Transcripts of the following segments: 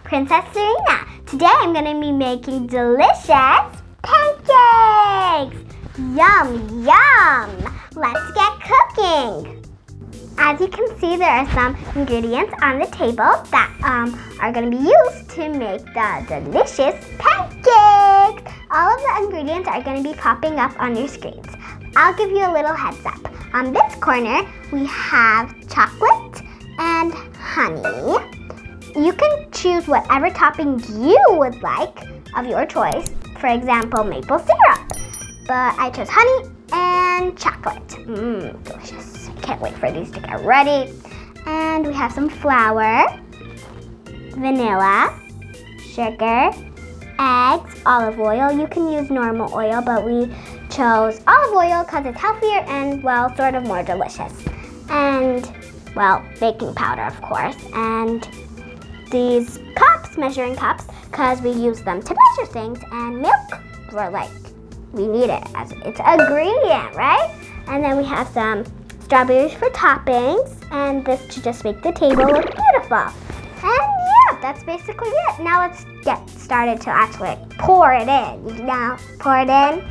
Princess Sarina. Today I'm going to be making delicious pancakes. Yum, yum. Let's get cooking. As you can see, there are some ingredients on the table that are going to be used to make the delicious pancakes. All of the ingredients are going to be popping up on your screens. I'll give you a little heads up. On this corner, we have chocolate and honey. You can choose whatever topping you would like of your choice. For example, maple syrup. But I chose honey and chocolate. Delicious. Can't wait for these to get ready. And we have some flour, vanilla, sugar, eggs, olive oil. You can use normal oil, but we chose olive oil because it's healthier and, well, sort of more delicious. And, well, baking powder, of course. And these cups, measuring cups, because we use them to measure things. And milk, we need it as it's an ingredient, right? And then we have some strawberries for toppings, and this to just make the table look beautiful. And yeah, that's basically it. Now let's get started to actually pour it in. Pour it in.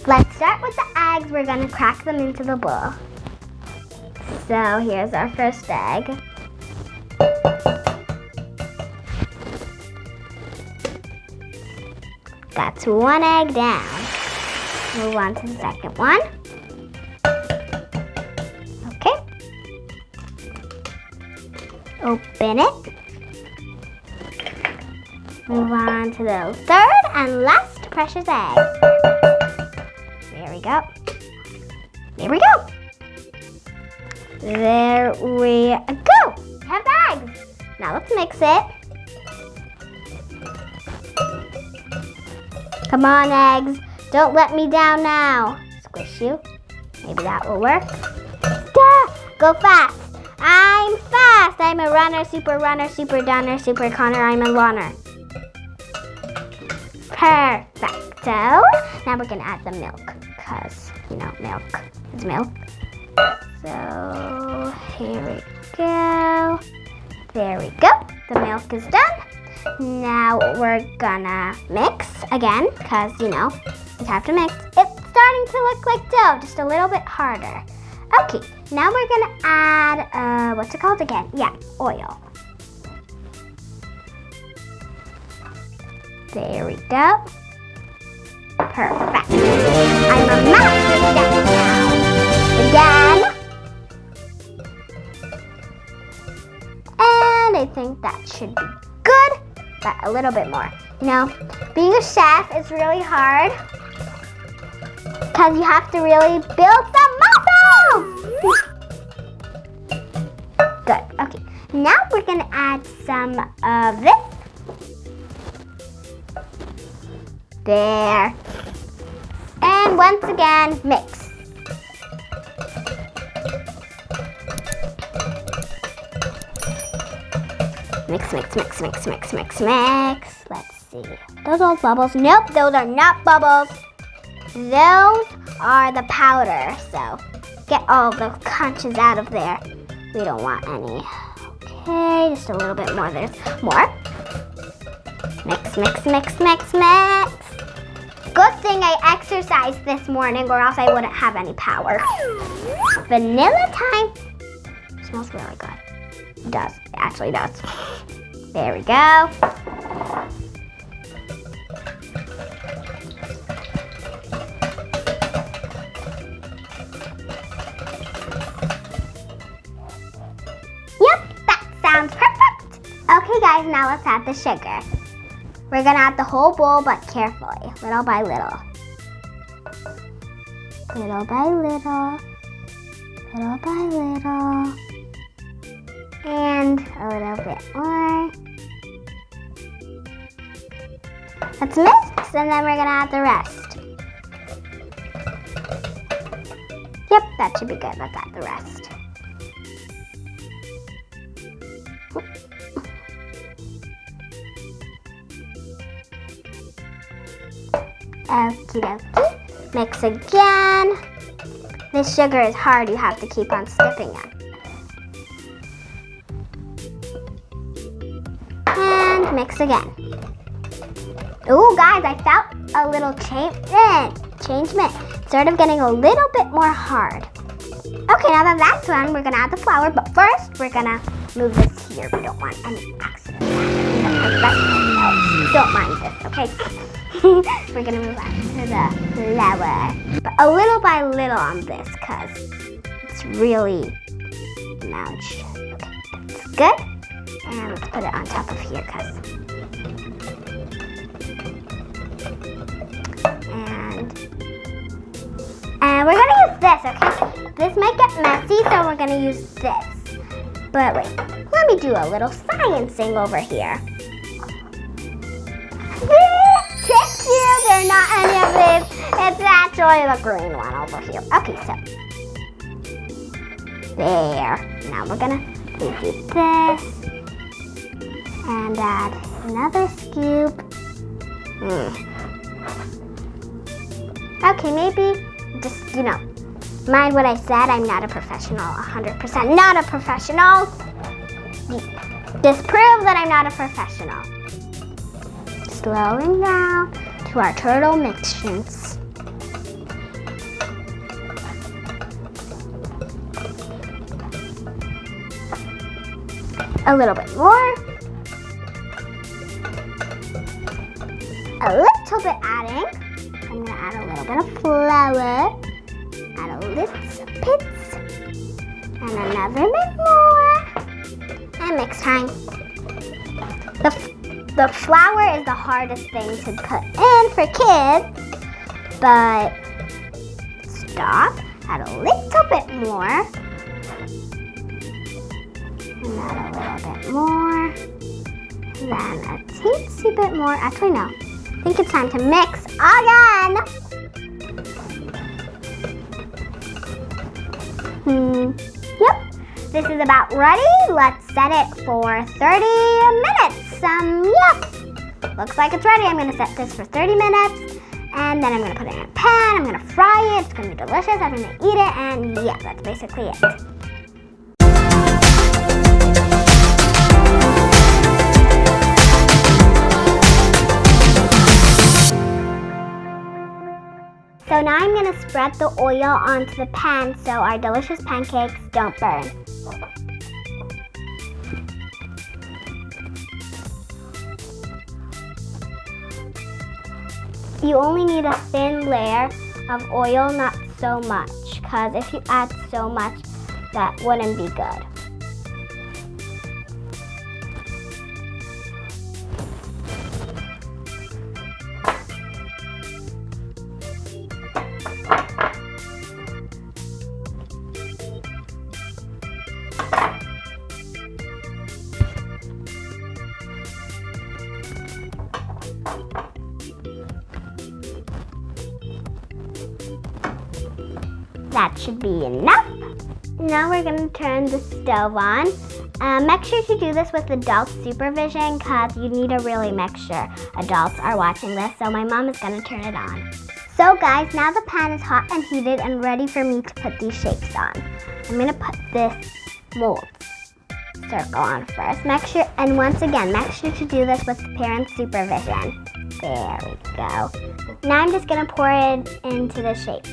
Let's start with the eggs. We're gonna crack them into the bowl. So here's our first egg. That's one egg down. Move on to the second one. Okay. Open it. Move on to the third and last precious egg. There we go. There we go. There we go. We have the eggs. Now let's mix it. Come on, eggs. Don't let me down now. Squish you. Maybe that will work. Go fast. I'm fast. I'm a runner, super dunner, super conner. I'm a runner. Perfecto. Now we're going to add the milk because, milk is milk. So here we go. There we go. The milk is done. Now we're gonna mix again because, we have to mix. It's starting to look like dough, just a little bit harder. Okay, now we're gonna add, what's it called again? Yeah, oil. There we go. Perfect. I'm a master chef now. Again. And I think that should be good. But a little bit more. Being a chef is really hard because you have to really build some muscle. Good. Okay. Now we're gonna add some of this. There. And once again, mix. Mix. Let's see. Those are bubbles. Nope, those are not bubbles. Those are the powder. So get all the conches out of there. We don't want any. Okay, just a little bit more. There's more. Mix. Good thing I exercised this morning or else I wouldn't have any power. Vanilla time. Smells really good. It does. It actually does. There we go. Yep, that sounds perfect. Okay guys, now let's add the sugar. We're gonna add the whole bowl, but carefully, little by little. Little by little. Little by little. And a little bit more. Let's mix, and then we're gonna add the rest. Yep, that should be good. Let's add the rest. Okie dokie. Mix again. This sugar is hard. You have to keep on stirring it. mix again. Ooh, guys, I felt a little changement. Sort of getting a little bit more hard. Okay, now that that's done, we're gonna add the flour, but first we're gonna move this here. We don't want any accidents. No, don't mind this, okay? We're gonna move on to the flour, but a little by little on this, cause it's really moused. Okay, that's good. And let's put it on top of here, cause. And we're gonna use this, okay? This might get messy, so we're gonna use this. But wait, let me do a little sciencing over here. Trick you, there's not any of this. It's actually the green one over here. Okay, so there. Now we're gonna do this and add another scoop. Okay, maybe just, mind what I said. I'm not a professional, 100% not a professional. Disprove that I'm not a professional. Slowing down to our turtle mixtures. A little bit more. A little bit adding. I'm gonna add a little bit of flour. Add a little bit. And another bit more. And mix time. The flour is the hardest thing to put in for kids, but stop, add a little bit more, and add a little bit more, then a teensy bit more. Actually, no, I think it's time to mix again. Yep, this is about ready. Let's set it for 30 minutes. Yep, looks like it's ready. I'm gonna set this for 30 minutes and then I'm gonna put it in a pan. I'm gonna fry it. It's gonna be delicious. I'm gonna eat it, and yeah, that's basically it. So now I'm gonna spread the oil onto the pan so our delicious pancakes don't burn. You only need a thin layer of oil, not so much, because if you add so much, that wouldn't be good. That should be enough. Now we're gonna turn the stove on. Make sure to do this with adult supervision because you need to really make sure adults are watching this. So my mom is gonna turn it on. So guys, now the pan is hot and heated and ready for me to put these shapes on. I'm gonna put this mold circle on first. Make sure to do this with parent supervision. There we go. Now I'm just gonna pour it into the shape.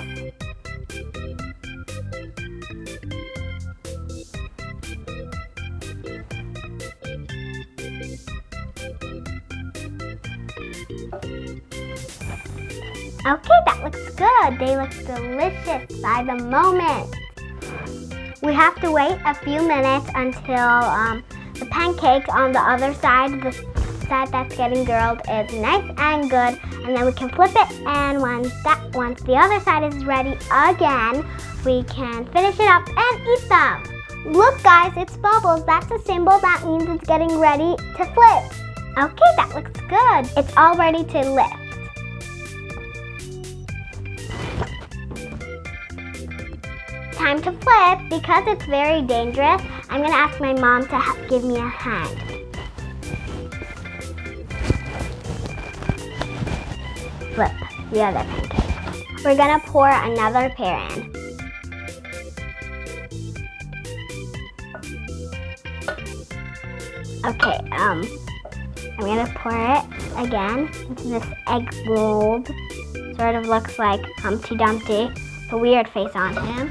Okay, that looks good. They look delicious by the moment. We have to wait a few minutes until the pancake on the other side, the side that's getting grilled, is nice and good, and then we can flip it. And once the other side is ready again, we can finish it up and eat them. Look, guys, it's bubbles. That's a symbol that means it's getting ready to flip. Okay, that looks good. It's all ready to lift. Time to flip. Because it's very dangerous, I'm gonna ask my mom to give me a hand. Flip the other pancake. We're gonna pour another pair in. Okay, I'm gonna pour it again into this egg mold. Sort of looks like Humpty Dumpty, the weird face on him.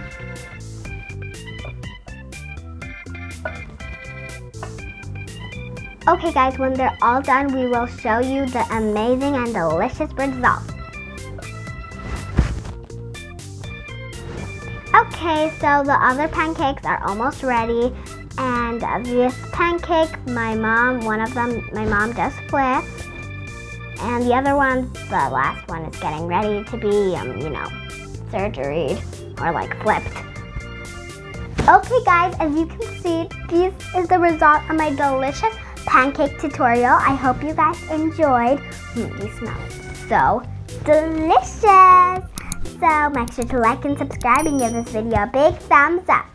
Okay guys, when they're all done, we will show you the amazing and delicious results. Okay, so the other pancakes are almost ready. And this pancake, my mom does flip. And the other one, the last one, is getting ready to be, surgeried or like flipped. Okay guys, as you can see, this is the result of my delicious pancake tutorial. I hope you guys enjoyed. These smell so delicious. So make sure to like and subscribe and give this video a big thumbs up.